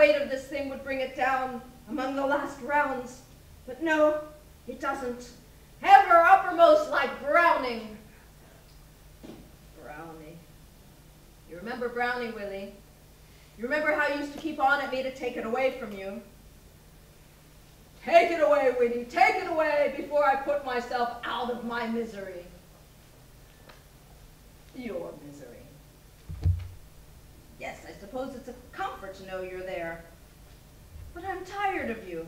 weight of this thing would bring it down among the last rounds. But no, it doesn't. Ever uppermost like Browning. Brownie. You remember Brownie Willie? You remember how you used to keep on at me to take it away from you? Take it away, Winnie, take it away before I put myself out of my misery. Your misery. Yes, I suppose it's a comfort to know you're there. But I'm tired of you.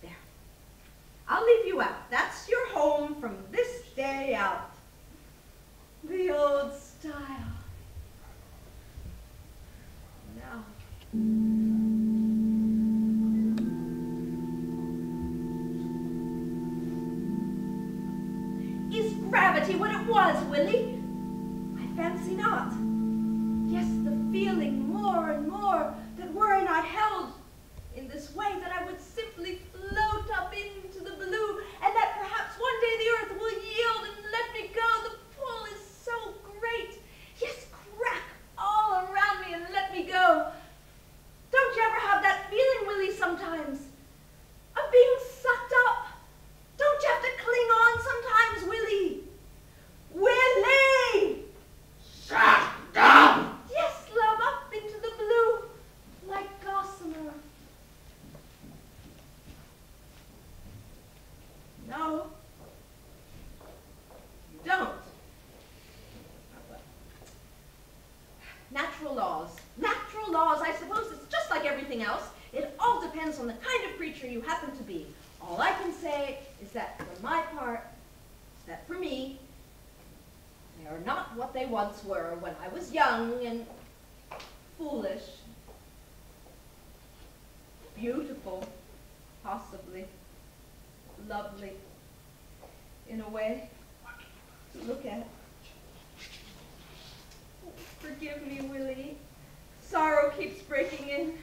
There. I'll leave you out. That's your home from this day out. The old style. Now. Is gravity what it was, Willie? I fancy not. Yes, the feeling more and more that were I not held in this way, that I would simply float up into the blue, and that perhaps one day the earth will yield and let me go. The pull is so great. Yes, crack all around me and let me go. Don't you ever have that feeling, Willie, sometimes, of being sucked up? Don't you have to cling on sometimes, Willie? Willie! Shut up! Yes, love, up into the blue, like gossamer. No, you don't. Natural laws. Natural laws, I suppose it's just like everything else. It all depends on the kind of creature you happen to be. All I can say is that for my part, that for me, they are not what they once were when I was young and foolish. Beautiful, possibly. Lovely, in a way, to look at. Forgive me, Willie. Sorrow keeps breaking in.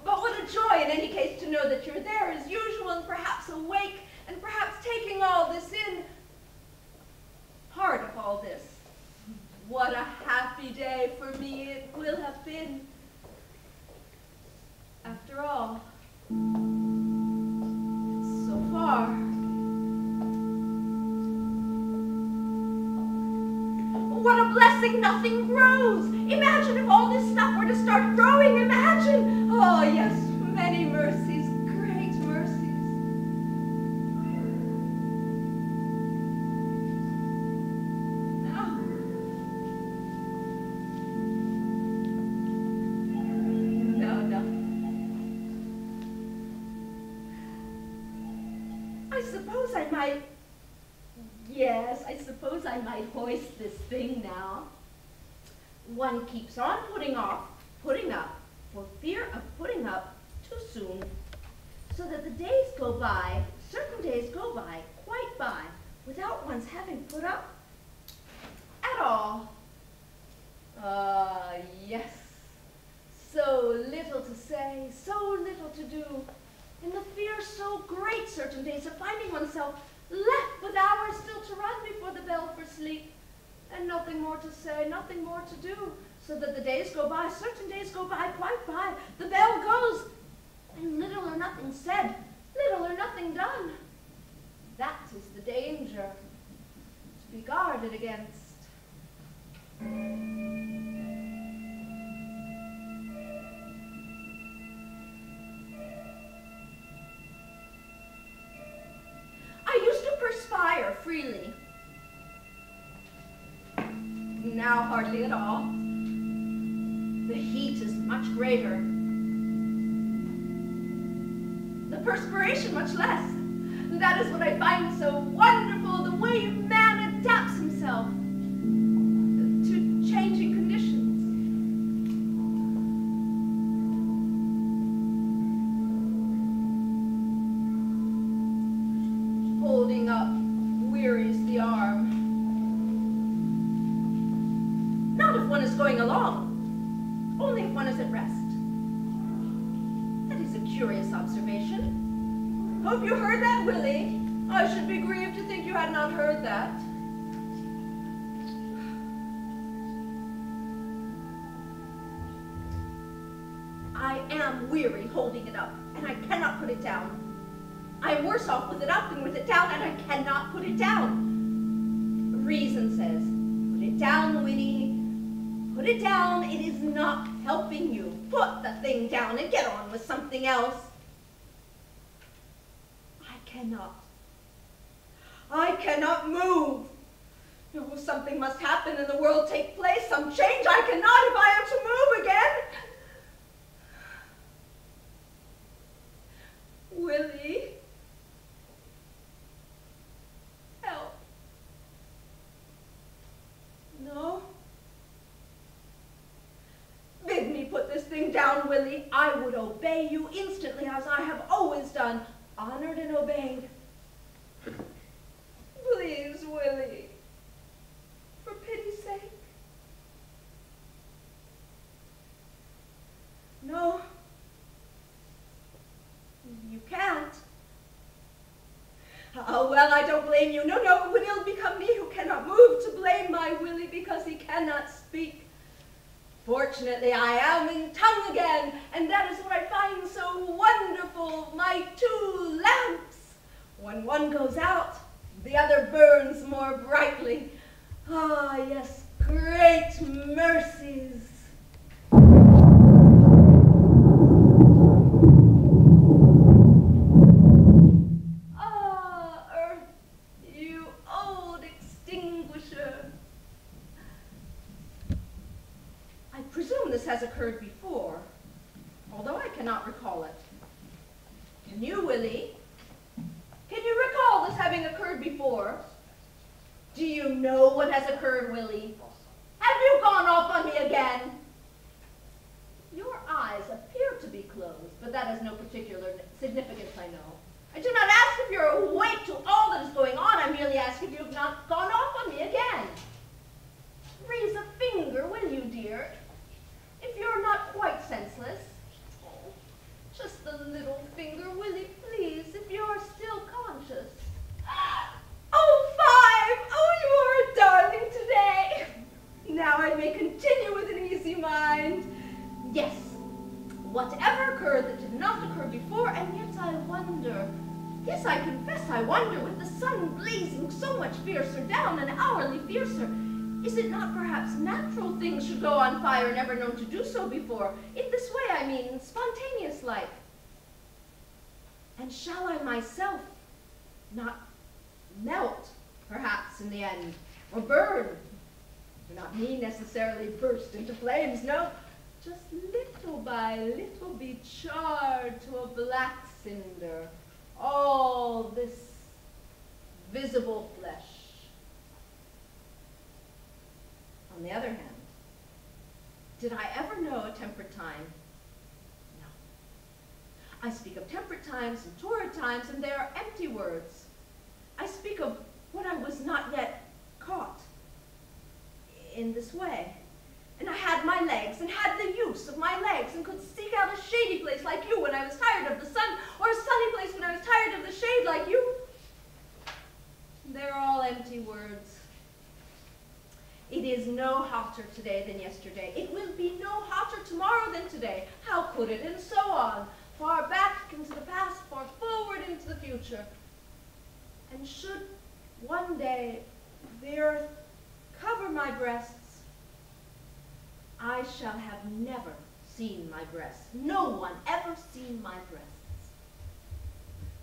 But what a joy, in any case, to know that you're there as usual and perhaps awake and perhaps taking all this in. Part of all this. What a happy day for me it will have been. After all, so far. What a blessing, nothing grows. Imagine if all this stuff were to start growing, imagine. Oh yes, many mercies, great mercies. No. I suppose I might. Yes, I suppose I might hoist this thing now. One keeps on putting off, putting up, for fear of putting up too soon, so that the days go by, certain days go by, quite by, without one's having put up at all. Yes, so little to say, so little to do, and the fear so great certain days of finding oneself left with hours still to run before the bell for sleep, and nothing more to say, nothing more to do, so that the days go by, certain days go by, quite by, the bell goes, and little or nothing said, little or nothing done. That is the danger to be guarded against. I used to perspire freely. Now hardly at all. The heat is much greater. The perspiration much less. That is what I find so wonderful, the way man adapts himself to changing conditions. Holding up wearies the arm. Not if one is going along, only if one is at rest. That is a curious observation. Hope you heard that, Willie. I should be grieved to think you had not heard that. am weary holding it up, and I cannot put it down. I am worse off with it up than with it down, and I cannot put it down. Reason says, put it down, Winnie. Put it down. It is not helping you. Put the thing down and get on with something else. I cannot. I cannot move. No, something must happen in the world, take place, some change. I cannot if I am to move again. Willie, help. No. Bid me put this thing down, Willie. I would obey you instantly, as I have always done, honored and obeyed. Please, Willie, for pity's sake. No. You can't. Oh, well, I don't blame you. No, no, it would ill become me who cannot move to blame my Willie because he cannot speak. Fortunately, I am in tongue again, and that is what I find so wonderful, my two lamps. When one goes out, the other burns more brightly. Ah, yes, great mercies. Has occurred before, although I cannot recall it. Can you, Willie? Can you recall this having occurred before? Do you know what has occurred, Willie? Have you gone off on me again? Your eyes appear to be closed, but that has no particular significance, I know. I do not ask if you're awake to all that is going on. I merely ask if you have not gone off on me again. Raise a finger, will you, dear? If you're not quite senseless. Oh, just the little finger, Willie, please, if you're still conscious. Oh, 5! Oh, you are a darling today. Now I may continue with an easy mind. Yes, whatever occurred that did not occur before, and yet I wonder. Yes, I confess I wonder, with the sun blazing so much fiercer down and hourly fiercer. Is it not perhaps natural things should go on fire, never known to do so before? In this way, I mean, spontaneous-like. And shall I myself not melt, perhaps, in the end, or burn? Do not me necessarily burst into flames, no. Just little by little be charred to a black cinder, all this visible flesh. On the other hand, did I ever know a temperate time? No. I speak of temperate times and torrid times, and they are empty words. I speak of what I was not yet caught in this way. And I had my legs, and had the use of my legs, and could seek out a shady place like you when I was tired of the sun, or a sunny place when I was tired of the shade like you. They're all empty words. It is no hotter today than yesterday. It will be no hotter tomorrow than today. How could it? And so on. Far back into the past, far forward into the future. And should one day the earth cover my breasts, I shall have never seen my breasts. No one ever seen my breasts.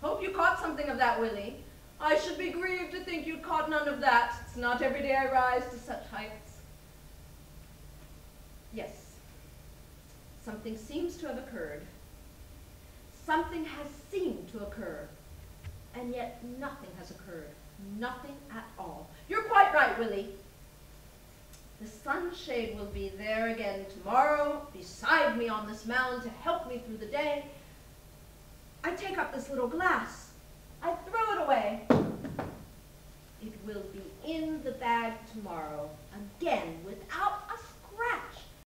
Hope you caught something of that, Willie. I should be grieved to think you'd caught none of that. It's not every day I rise to such heights. Yes, something seems to have occurred. Something has seemed to occur, and yet nothing has occurred. Nothing at all. You're quite right, Willie. The sunshade will be there again tomorrow, beside me on this mound to help me through the day. I take up this little glass. I throw it away. It will be in the bag tomorrow.